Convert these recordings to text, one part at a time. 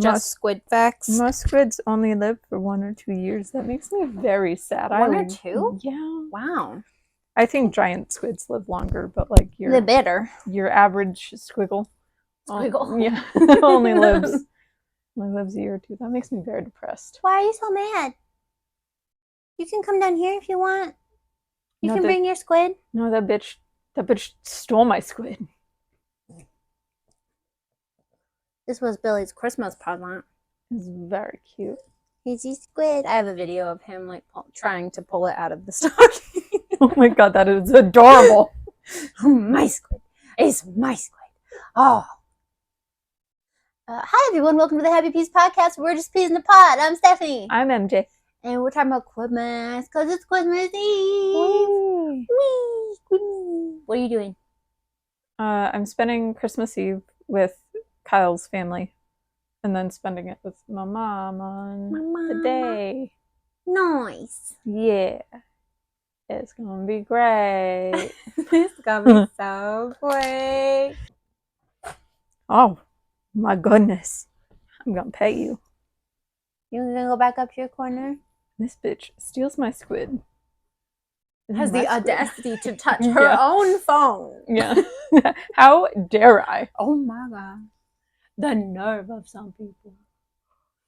Just squid facts. Most squids only live for 1 or 2 years. That makes me very sad. 1 or 2? Yeah. Wow. I think giant squids live longer, but like The bitter. Your average squiggle. Squiggle. Only lives a year or 2. That makes me very depressed. Why are you so mad? You can come down here if you want. You can bring your squid. No, that bitch stole my squid. This was Billy's Christmas present. It's very cute. He's a squid. I have a video of him like trying to pull it out of the stocking. Oh my god, that is adorable. My squid. It's my squid. Oh. Hi everyone, welcome to the Happy Peas Podcast. We're just peas in the pod. I'm Stephanie. I'm MJ. And we're talking about Christmas because it's Christmas Eve. Whee! What are you doing? I'm spending Christmas Eve with Kyle's family, and then spending it with my mom on the day. Nice. Yeah. It's gonna be great. It's gonna be so great. Oh, my goodness. I'm gonna pay you. You gonna go back up to your corner? This bitch steals my squid. Has the audacity to touch her own phone. Yeah. How dare I? Oh my god. The nerve of some people.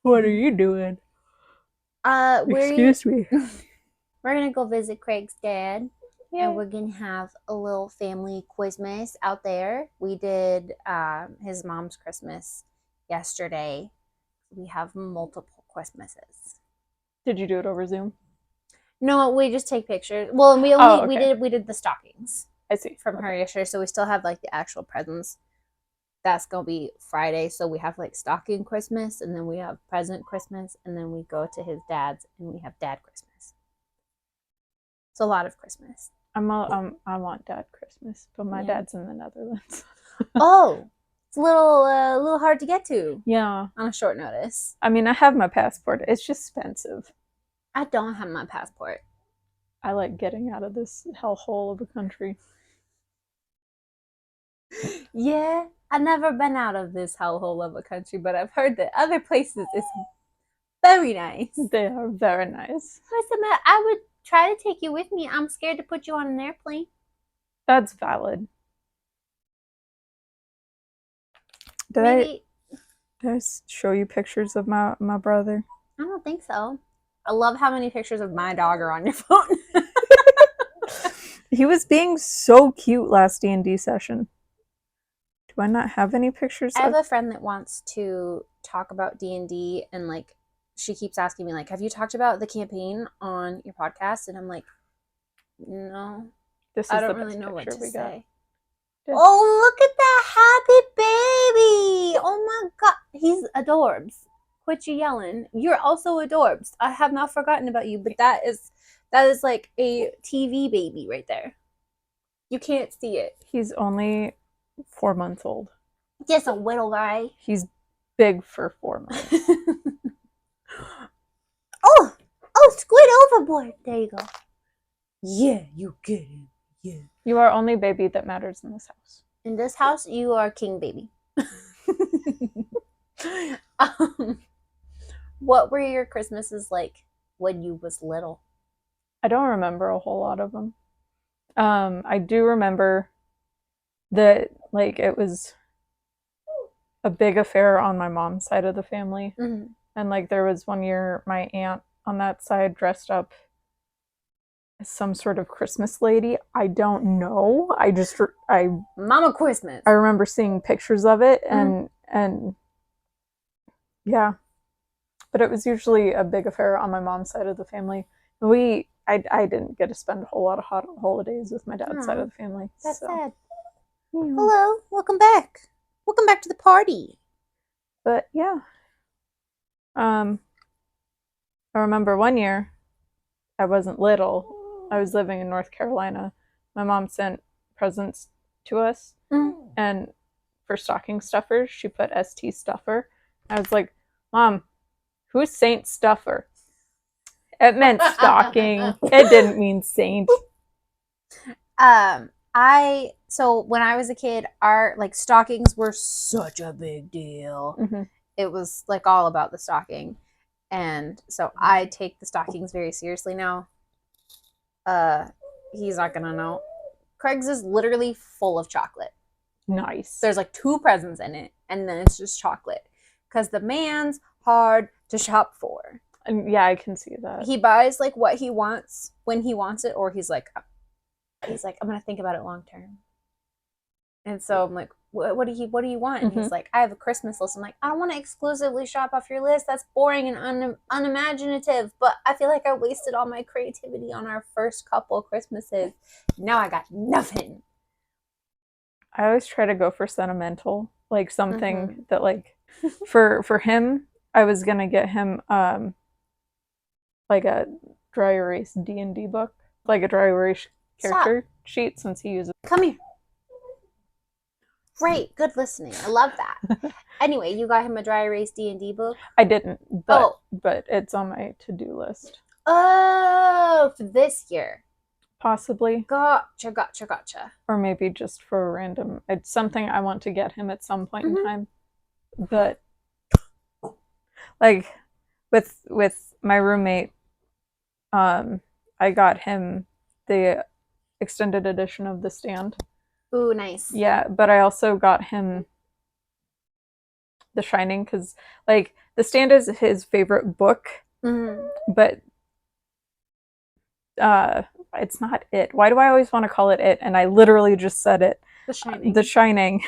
What are you doing? Excuse me. We're gonna go visit Craig's dad. Yeah. And we're gonna have a little family Christmas out there. We did his mom's Christmas yesterday. We have multiple Christmases. Did you do it over Zoom? No, we just take pictures. Well, and we did the stockings. I see. From her yesterday, so we still have like the actual presents. That's gonna be Friday, so we have like stocking Christmas, and then we have present Christmas, and then we go to his dad's, and we have dad Christmas. It's a lot of Christmas. I want dad Christmas, but my dad's in the Netherlands. Oh, it's a little hard to get to. Yeah, on a short notice. I mean, I have my passport. It's just expensive. I don't have my passport. I like getting out of this hellhole of a country. Yeah, I've never been out of this hellhole of a country, but I've heard that other places is very nice. They are very nice. I would try to take you with me. I'm scared to put you on an airplane. That's valid. Did I show you pictures of my brother? I don't think so. I love how many pictures of my dog are on your phone. He was being so cute last D&D session. Do I not have any pictures? I have a friend that wants to talk about D&D, and like she keeps asking me like, have you talked about the campaign on your podcast? And I'm like, no. I don't really know what to say. Yeah. Oh, look at that happy baby. Oh my god. He's adorbs. Quit you yelling. You're also adorbs. I have not forgotten about you, but that is like a TV baby right there. You can't see it. He's only 4 months old. Just a little guy. He's big for 4 months. Oh, squid overboard. There you go. Yeah, you get him. Yeah. You are only baby that matters in this house. In this house, you are king baby. What were your Christmases like when you was little? I don't remember a whole lot of them. I do remember that like it was a big affair on my mom's side of the family. Mm-hmm. And like there was one year my aunt on that side dressed up as some sort of Christmas lady. I don't know. Mama Christmas. I remember seeing pictures of it and yeah. But it was usually a big affair on my mom's side of the family. I didn't get to spend a whole lot of holidays with my dad's side of the family. That's sad. Yeah. Hello, welcome back. Welcome back to the party. But yeah. I remember one year, I wasn't little. I was living in North Carolina. My mom sent presents to us. Mm. And for stocking stuffers, she put ST Stuffer. I was like, Mom, who's Saint Stuffer? It meant stocking. It didn't mean saint. So when I was a kid, our like stockings were such a big deal. Mm-hmm. it was like all about the stocking. And so I take the stockings very seriously now. He's not gonna know. Craig's is literally full of chocolate. Nice. There's like 2 presents in it, and then it's just chocolate. Because the man's hard to shop for. And yeah, I can see that. He buys like what he wants when he wants it, or he's like, I'm gonna think about it long term. And so I'm like, what do you want? And he's like, I have a Christmas list. I'm like, I don't want to exclusively shop off your list. That's boring and unimaginative. But I feel like I wasted all my creativity on our first couple Christmases. Now I got nothing. I always try to go for sentimental, like something that like for him, I was gonna get him like a dry erase D&D book, like a dry erase character sheet, since he uses. Come here. Great, good listening. I love that. Anyway, you got him a dry erase D&D book? I didn't, but it's on my to-do list. Oh, for this year. Possibly. Gotcha. Or maybe just for a random. It's something I want to get him at some point in time. But like with my roommate, I got him the extended edition of The Stand. Ooh, nice. Yeah, but I also got him The Shining, because like The Stand is his favorite book, but it's not it. Why do I always want to call it it? And I literally just said it. The Shining. The Shining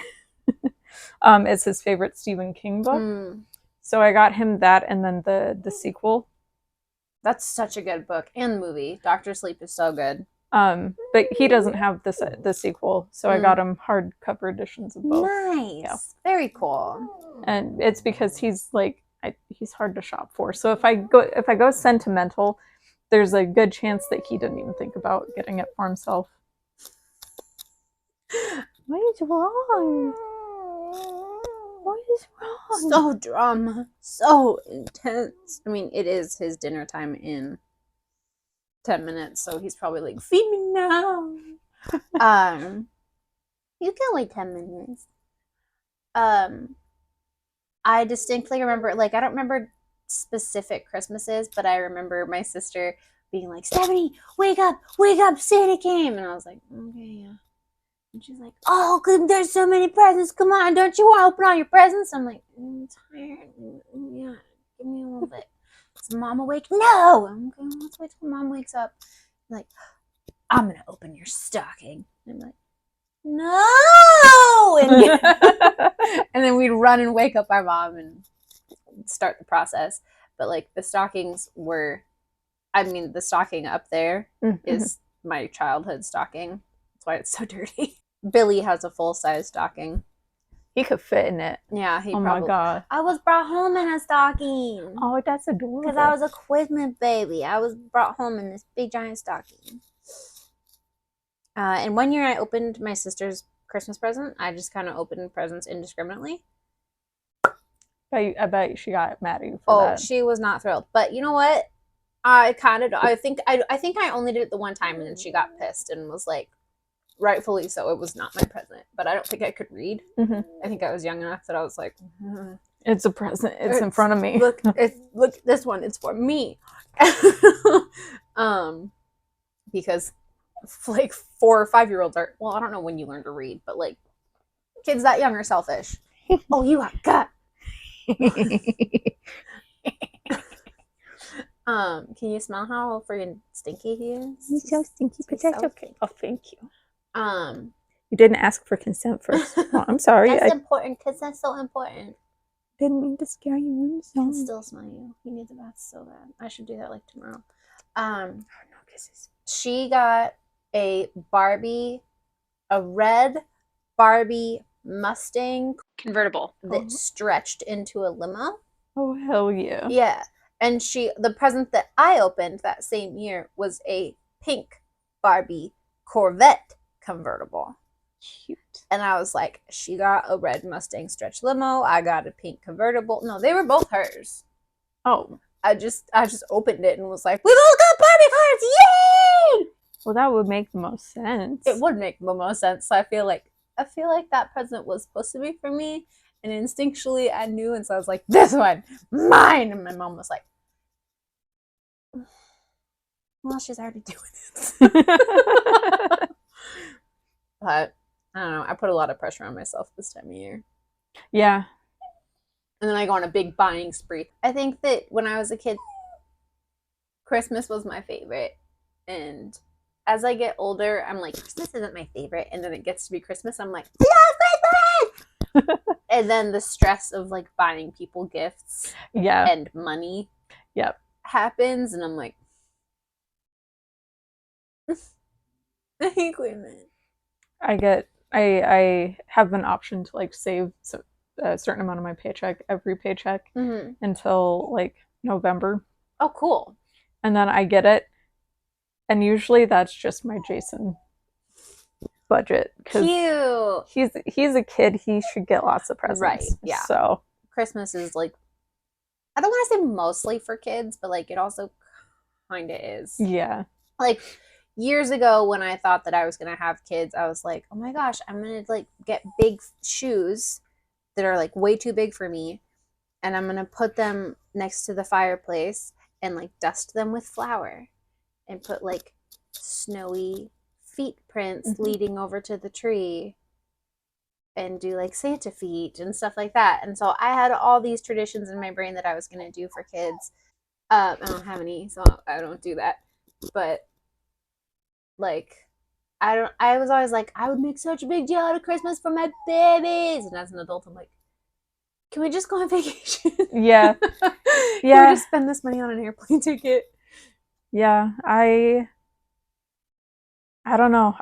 is his favorite Stephen King book. So I got him that, and then the sequel. That's such a good book and movie. Dr. Sleep is so good. But he doesn't have the sequel, so I got him hardcover editions of both. Nice. Yeah. Very cool. And it's because he's like he's hard to shop for. So if I go sentimental, there's a good chance that he didn't even think about getting it for himself. What is wrong? What is wrong? So drama. So intense. I mean, it is his dinner time in 10 minutes, so he's probably like, feed me now. You can wait 10 minutes. I distinctly remember, like, I don't remember specific Christmases, but I remember my sister being like, Stephanie, wake up, Santa came. And I was like, okay, yeah. And she's like, oh, there's so many presents, come on, don't you want to open all your presents? I'm like, I'm tired, yeah, give me a little bit. Is Mom awake? No! I'm going, let's wait till Mom wakes up. I'm like, I'm gonna open your stocking. And I'm like, no! And then we'd run and wake up our mom and start the process. But like the stockings were, I mean, the stocking up there is my childhood stocking. That's why it's so dirty. Billy has a full-size stocking. He could fit in it. Yeah, he probably. Oh my god. I was brought home in a stocking. Oh, that's adorable. Because I was a Quizlet baby. I was brought home in this big giant stocking. And one year I opened my sister's Christmas present. I just kind of opened presents indiscriminately. I bet she got mad at you for that. Oh, she was not thrilled. But you know what? I think I only did it the one time, and then she got pissed and was like, rightfully so, it was not my present. But I don't think I could read. I think I was young enough that I was like, it's a present. It's in front of me. Look, this one, it's for me. Because like 4 or 5 year olds are, well, I don't know when you learn to read, but like kids that young are selfish. Oh, you got gut. Can you smell how friggin' stinky he is? He's so stinky, but that's okay. Oh, thank you. You didn't ask for consent first. Oh, I'm sorry. That's important, because that's so important. Didn't mean to scare you. I can still smell you. You need the bath so bad. I should do that like tomorrow. No kisses. She got a red Barbie Mustang convertible that stretched into a limo. Oh, hell yeah. Yeah. And the present that I opened that same year was a pink Barbie Corvette convertible. Cute. And I was like, she got a red Mustang stretch limo. I got a pink convertible. No, they were both hers. Oh. I just opened it and was like, we both got Barbie cards! Yay! Well, that would make the most sense. It would make the most sense. So I feel like that present was supposed to be for me. And instinctually, I knew, and so I was like, this one, mine. And my mom was like, well, she's already doing it. But I don't know. I put a lot of pressure on myself this time of year. Yeah. And then I go on a big buying spree. I think that when I was a kid, Christmas was my favorite. And as I get older, I'm like, Christmas isn't my favorite. And then it gets to be Christmas. I'm like, yeah, Christmas! And then the stress of like buying people gifts and money happens. And I'm like, I hate women. I have an option to like save a certain amount of my paycheck every paycheck until like November. Oh, cool. And then I get it, and usually that's just my Jason budget because he's a kid. He should get lots of presents, right? Yeah. So Christmas is like, I don't want to say mostly for kids, but like it also kind of is. Yeah. Like years ago when I thought that I was going to have kids, I was like, oh my gosh, I'm going to like get big shoes that are like way too big for me. And I'm going to put them next to the fireplace and like dust them with flour and put like snowy feet prints leading over to the tree and do like Santa feet and stuff like that. And so I had all these traditions in my brain that I was going to do for kids. I don't have any, so I don't do that. But like, I was always like, I would make such a big deal out of Christmas for my babies. And as an adult, I'm like, can we just go on vacation? Yeah. Can we just spend this money on an airplane ticket? Yeah. I don't know.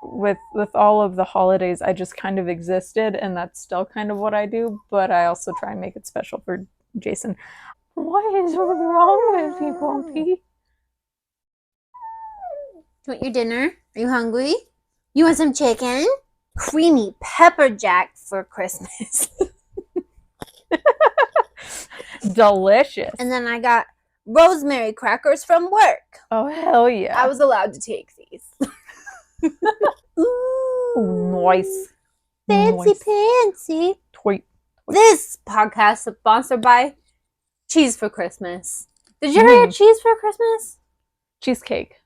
With all of the holidays, I just kind of existed, and that's still kind of what I do, but I also try and make it special for Jason. What is wrong with you, Grumpy? You want your dinner? Are you hungry? You want some chicken? Creamy pepper jack for Christmas. Delicious. And then I got rosemary crackers from work. Oh, hell yeah. I was allowed to take these. Ooh, nice. Fancy pantsy. Tweet. This podcast is sponsored by Cheese for Christmas. Did you ever get cheese for Christmas? Cheesecake.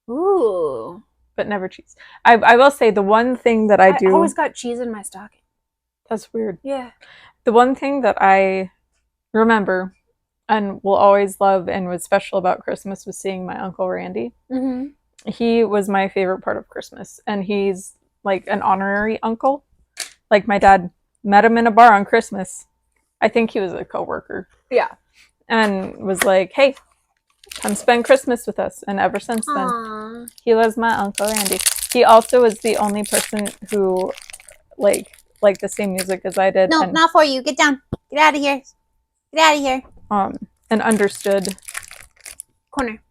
Ooh. But never cheese. I will say the one thing that I do... I always got cheese in my stocking. That's weird. Yeah. The one thing that I remember and will always love and was special about Christmas was seeing my Uncle Randy. He was my favorite part of Christmas. And he's like an honorary uncle. Like my dad met him in a bar on Christmas. I think he was a coworker. Yeah. And was like, hey, come spend Christmas with us. And ever since then, he was my Uncle Randy. He also was the only person who liked the same music as I did. No, not for you. Get down. Get out of here. Get out of here. And understood. Corner.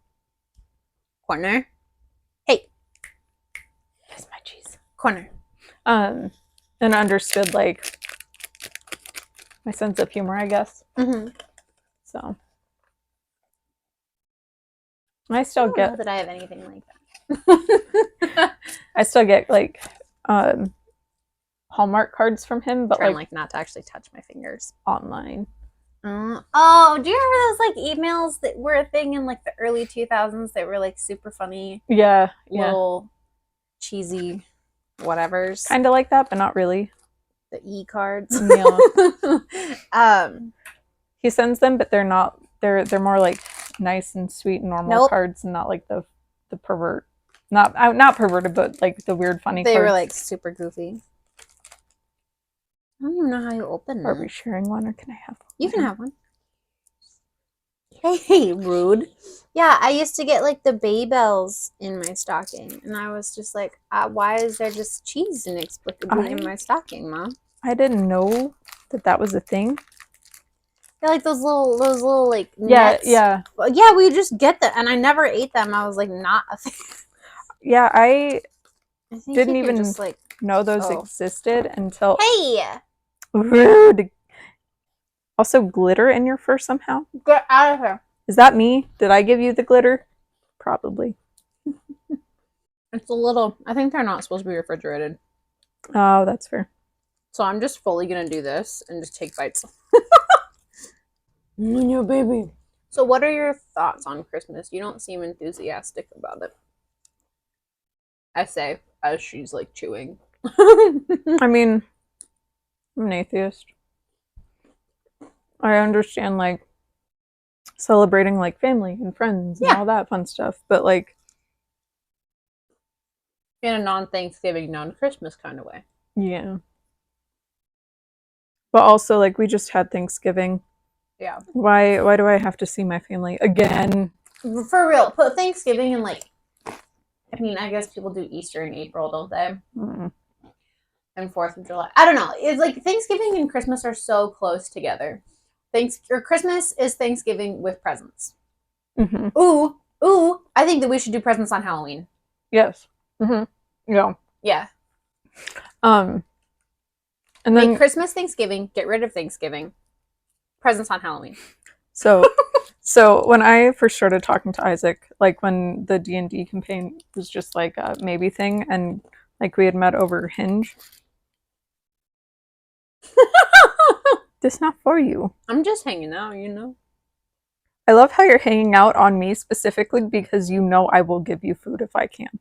Hey. That's my cheese. Corner. And understood like my sense of humor, I guess. So I still get know that I have anything like that. I still get like Hallmark cards from him, but like not to actually touch my fingers online. Oh, do you remember those like emails that were a thing in like the early 2000s that were like super funny? Yeah, little cheesy whatevers. Kind of like that, but not really. The e-cards. Yeah. He sends them, but they're not. They're more like nice and sweet and normal cards, and not like the pervert. Not perverted, but like the weird funny cards. They were like super goofy. I don't even know how you open them. Are we sharing one, or can I have one? You can have one. Hey, rude. Yeah, I used to get like the Baybells in my stocking, and I was just like, why is there just cheese inexplicably in my stocking, Mom? I didn't know that was a thing. They're like those little like nets. Yeah. Yeah, we just get them, and I never ate them. I was like, not a fan. Yeah, I think didn't even just, like, know those existed until. Hey. Rude. Also, glitter in your fur somehow? Get out of here. Is that me? Did I give you the glitter? Probably. It's a little... I think they're not supposed to be refrigerated. Oh, that's fair. So I'm just fully gonna do this and just take bites. Your baby. So what are your thoughts on Christmas? You don't seem enthusiastic about it. I say as she's like chewing. I mean, I'm an atheist. I understand like celebrating like family and friends and all that fun stuff, but like in a non-Thanksgiving, non-Christmas kind of way. Yeah. But also like we just had Thanksgiving. Yeah. Why do I have to see my family again? For real. Put Thanksgiving in like, I mean, I guess people do Easter in April, don't they? Mm. And 4th of July. I don't know. It's like Thanksgiving and Christmas are so close together. Christmas is Thanksgiving with presents. Mm-hmm. Ooh, I think that we should do presents on Halloween. Yes. Mm-hmm. Yeah. Yeah. And then make Christmas Thanksgiving, get rid of Thanksgiving. Presents on Halloween. So when I first started talking to Isaac, like when the D&D campaign was just like a maybe thing, and like we had met over Hinge. This not for you. I'm just hanging out, you know. I love how you're hanging out on me specifically because you know I will give you food if I can.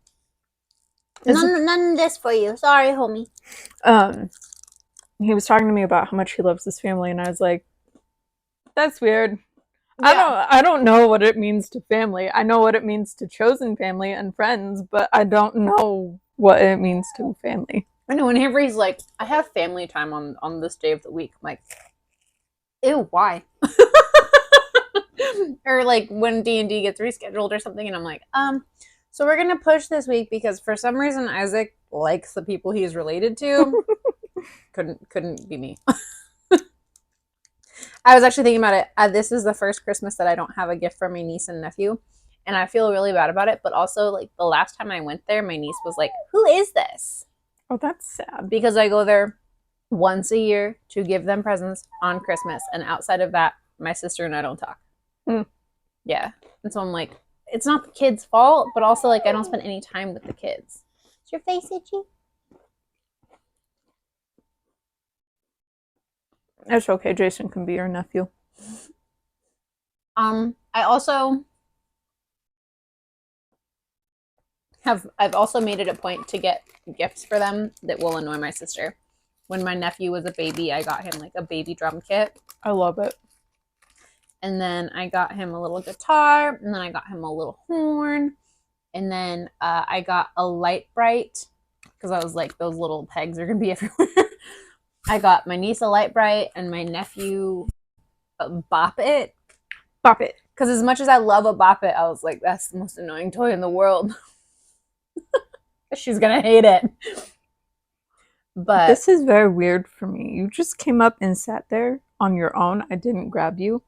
None of this for you. Sorry, homie. He was talking to me about how much he loves his family, and I was like, that's weird. Yeah. I don't know what it means to family. I know what it means to chosen family and friends, but I don't know what it means to family. I know whenever he's like, I have family time on this day of the week, I'm like, ew, why? Or like when D&D gets rescheduled or something, and I'm like, so we're gonna push this week because for some reason Isaac likes the people he's related to. couldn't be me. I was actually thinking about it. This is the first Christmas that I don't have a gift for my niece and nephew, and I feel really bad about it. But also, like the last time I went there, my niece was like, "Who is this?" Oh, that's sad. Because I go there once a year to give them presents on Christmas, and outside of that, my sister and I don't talk. Yeah, and so I'm like, it's not the kids' fault, but also like I don't spend any time with the kids. Is your face itchy? It's okay. Jason can be your nephew. I also I've also made it a point to get gifts for them that will annoy my sister. When my nephew was a baby, I got him like a baby drum kit. I love it. And then I got him a little guitar, and then I got him a little horn, and then I got a light bright because I was like, those little pegs are gonna be everywhere. I got my niece a light bright and my nephew a Bop It. Bop It. Because as much as I love a Bop It, I was like, that's the most annoying toy in the world. She's gonna hate it. But this is very weird for me. You just came up and sat there on your own. I didn't grab you.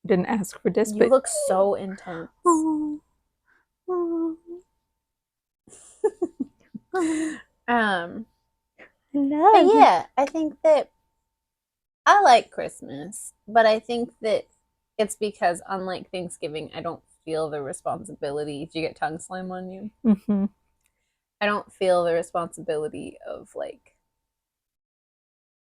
Didn't ask for this. You look so intense. But yeah, I think that I like Christmas, but I think that it's because unlike Thanksgiving, I don't feel the responsibility. Do you get tongue slime on you? Mm-hmm. I don't feel the responsibility of like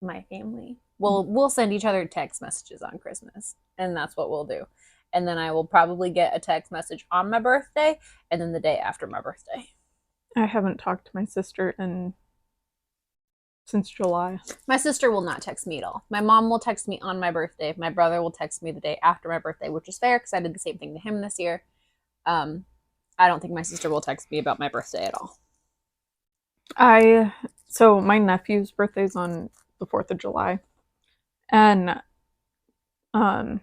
my family. We'll send each other text messages on Christmas, and that's what we'll do. And then I will probably get a text message on my birthday, and then the day after my birthday. I haven't talked to my sister since July. My sister will not text me at all. My mom will text me on my birthday. My brother will text me the day after my birthday, which is fair because I did the same thing to him this year. I don't think my sister will text me about my birthday at all. So my nephew's birthday's on the 4th of July. And I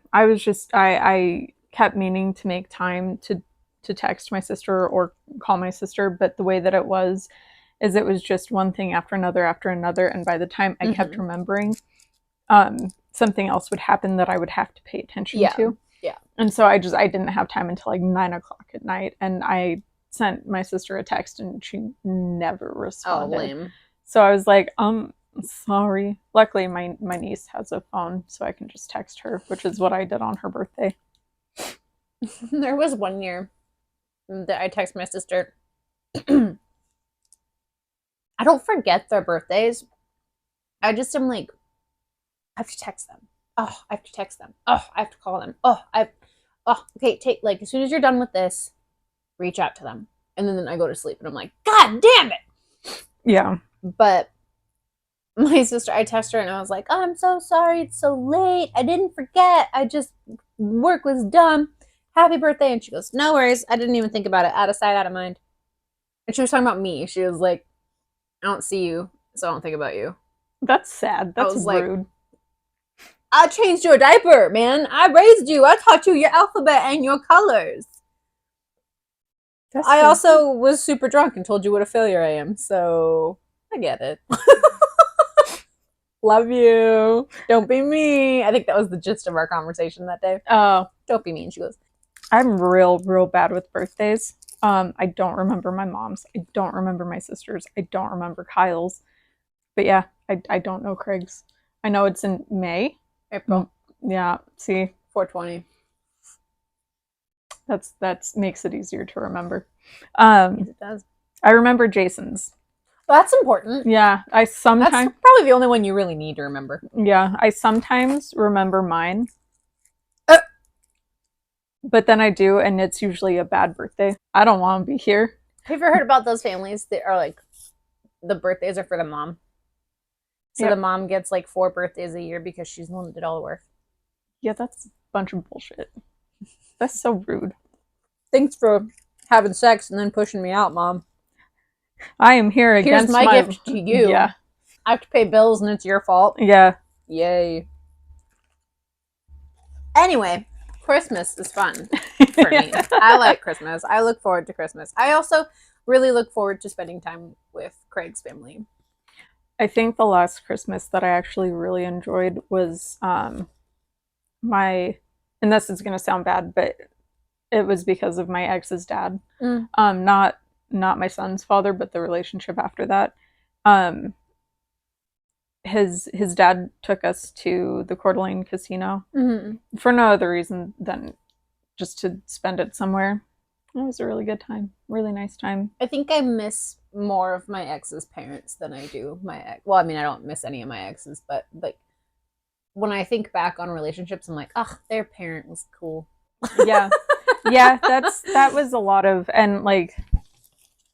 kept meaning to make time to text my sister or call my sister, but the way that it was just one thing after another, and by the time I kept remembering, something else would happen that I would have to pay attention to. Yeah. And so I didn't have time until like 9:00 at night, and I sent my sister a text and she never responded. Oh, lame. So I was like, sorry. Luckily my niece has a phone, so I can just text her, which is what I did on her birthday. There was one year that I texted my sister. I don't forget their birthdays. I just am like, I have to text them. Oh, I have to text them. Oh, I have to call them. Oh, okay, like, as soon as you're done with this, reach out to them. And then I go to sleep and I'm like, God damn it. Yeah. But my sister, I text her and I was like, oh, I'm so sorry. It's so late. I didn't forget. Work was dumb. Happy birthday. And she goes, no worries. I didn't even think about it. Out of sight, out of mind. And she was talking about me. She was like, I don't see you, so I don't think about you. That's sad. That's rude. Like, I changed your diaper, man. I raised you. I taught you your alphabet and your colors. I also was super drunk and told you what a failure I am, so I get it. Love you. Don't be me. I think that was the gist of our conversation that day. Oh. Don't be mean, she goes. I'm real bad with birthdays. I don't remember my mom's. I don't remember my sister's. I don't remember Kyle's. But yeah, I don't know Craig's. I know it's in May. April. Yeah, see? 420. That makes it easier to remember. Yes, it does. I remember Jason's. Well, that's important. Yeah, that's probably the only one you really need to remember. Yeah, I sometimes remember mine. But then I do, and it's usually a bad birthday. I don't want to be here. Have you ever heard about those families that are like, the birthdays are for the mom? So the mom gets like 4 birthdays a year because she's the one that did all the work. Yeah, that's a bunch of bullshit. That's so rude. Thanks for having sex and then pushing me out, Mom. I am here against my gift to you. Yeah. I have to pay bills and it's your fault. Yeah. Yay. Anyway, Christmas is fun for me. I like Christmas. I look forward to Christmas. I also really look forward to spending time with Craig's family. I think the last Christmas that I actually really enjoyed was and this is going to sound bad, but it was because of my ex's dad. Not my son's father, but the relationship after that. His dad took us to the Coeur d'Alene casino for no other reason than just to spend it somewhere. It was a really good time. Really nice time. I think I miss more of my ex's parents than I do my ex. Well, I mean, I don't miss any of my exes, but like when I think back on relationships, I'm like, ugh, their parent was cool. Yeah. Yeah, that was a lot of, and like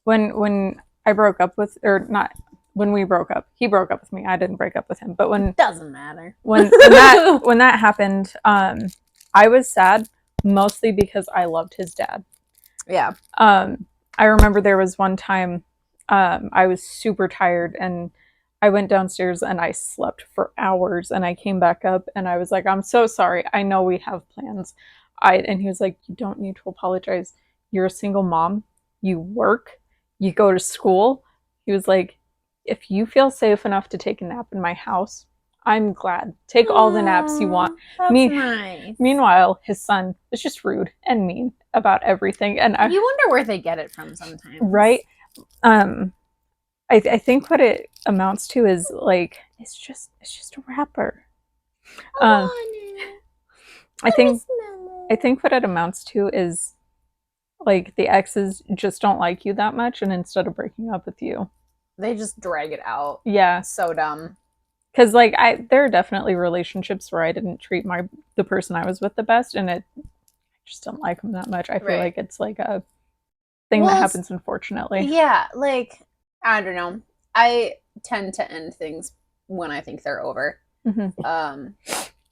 when I broke up with, or not when we broke up, he broke up with me. I didn't break up with him, but when it doesn't matter. When that happened, I was sad mostly because I loved his dad. Yeah. I remember there was one time I was super tired and I went downstairs and I slept for hours and I came back up and I was like, I'm so sorry. I know we have plans. And he was like, you don't need to apologize. You're a single mom. You work. You go to school. He was like, if you feel safe enough to take a nap in my house, I'm glad. Take all the naps you want. That's nice. Meanwhile, his son is just rude and mean about everything. And you wonder where they get it from sometimes. Right? I think what it amounts to is like, it's just a rapper. I think what it amounts to is like the exes just don't like you that much, and instead of breaking up with you, they just drag it out. Yeah. So dumb. Because like there are definitely relationships where I didn't treat the person I was with the best, and I just don't like them that much. I feel like it's like a thing that happens, unfortunately. Yeah, like I don't know. I tend to end things when I think they're over. Mm-hmm.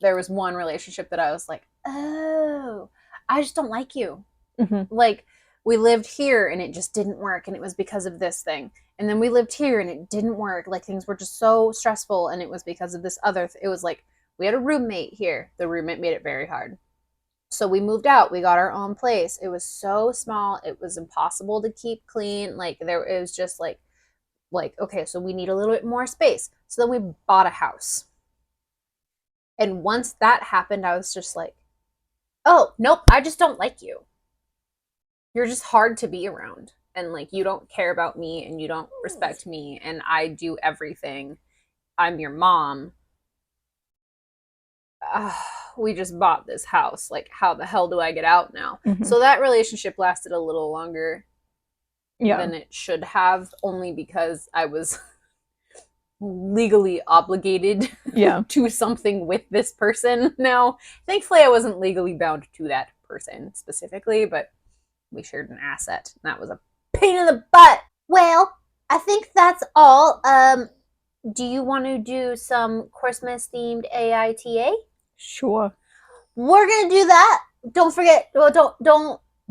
There was one relationship that I was like, oh, I just don't like you. Mm-hmm. Like we lived here and it just didn't work, and it was because of this thing. And then we lived here and it didn't work. Like things were just so stressful, and it was because of this other. It was like we had a roommate here. The roommate made it very hard. So we moved out. We got our own place. It was so small. It was impossible to keep clean. Like it was just like, okay, so we need a little bit more space. So then we bought a house. And once that happened, I was just like, oh, nope, I just don't like you. You're just hard to be around. And like, you don't care about me and you don't respect me. And I do everything. I'm your mom. We just bought this house. Like, how the hell do I get out now? Mm-hmm. So that relationship lasted a little longer than it should have, only because I was legally obligated Yeah. to something with this person now. Thankfully, I wasn't legally bound to that person specifically, but we shared an asset. And that was a pain in the butt. Well, I think that's all. Do you want to do some Christmas themed AITA? Sure. We're gonna do that. Don't forget. Well,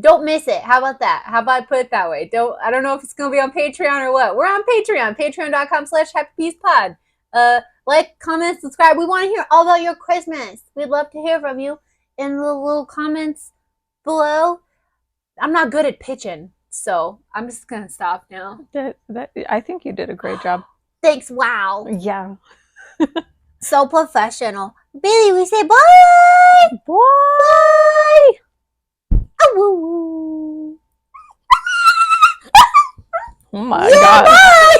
don't miss it. How about that? How about I put it that way? I don't know if it's gonna be on Patreon or what. We're on Patreon. Patreon.com/happypeacepod. Like, comment, subscribe. We want to hear all about your Christmas. We'd love to hear from you in the little comments below. I'm not good at pitching, so I'm just gonna stop now. I think you did a great job. Thanks. Wow. Yeah. So professional. Billy, we say bye. Bye. Oh my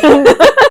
God.